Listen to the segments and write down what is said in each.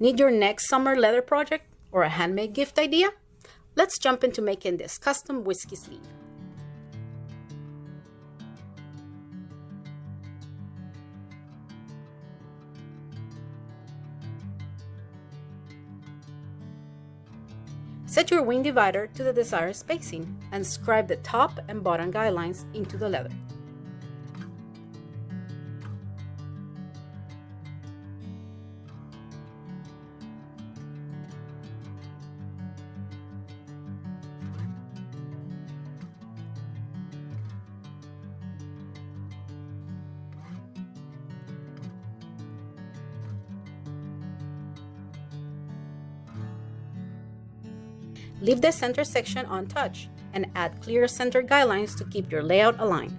Need your next summer leather project or a handmade gift idea? Let's jump into making this custom whiskey sleeve. Set your wing divider to the desired spacing and scribe the top and bottom guidelines into the leather. Leave the center section untouched and add clear center guidelines to keep your layout aligned.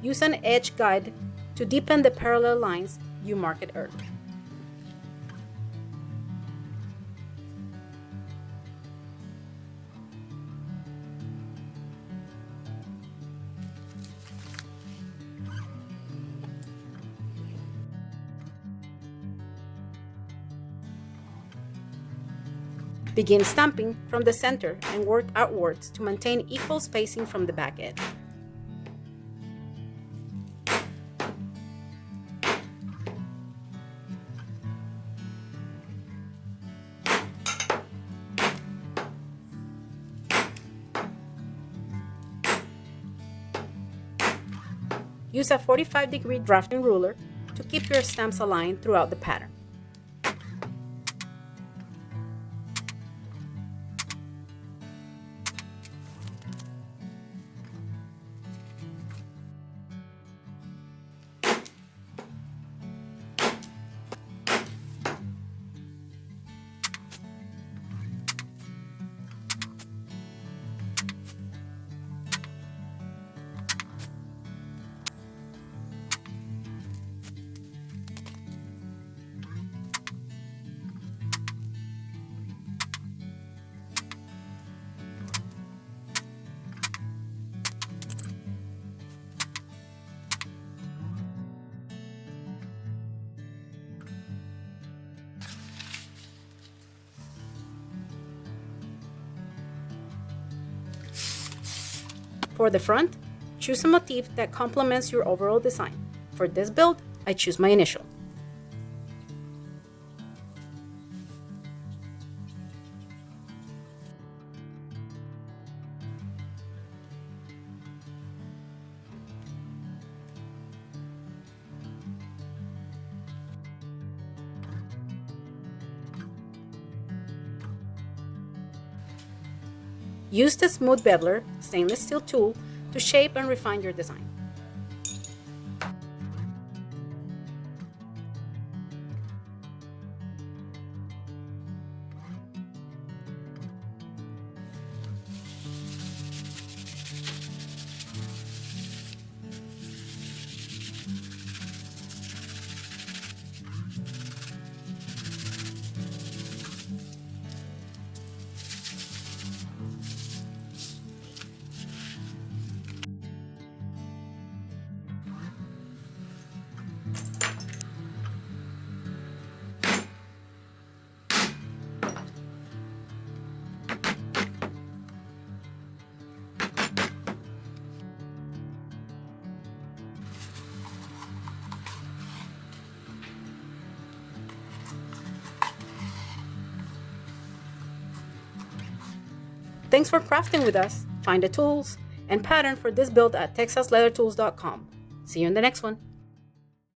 Use an edge guide to deepen the parallel lines you marked earlier. Begin stamping from the center and work outwards to maintain equal spacing from the back edge. Use a 45-degree drafting ruler to keep your stamps aligned throughout the pattern. For the front, choose a motif that complements your overall design. For this build, I choose my initial. Use the smooth beveler stainless steel tool to shape and refine your design. Thanks for crafting with us. Find the tools and pattern for this build at texasleathertools.com. See you in the next one.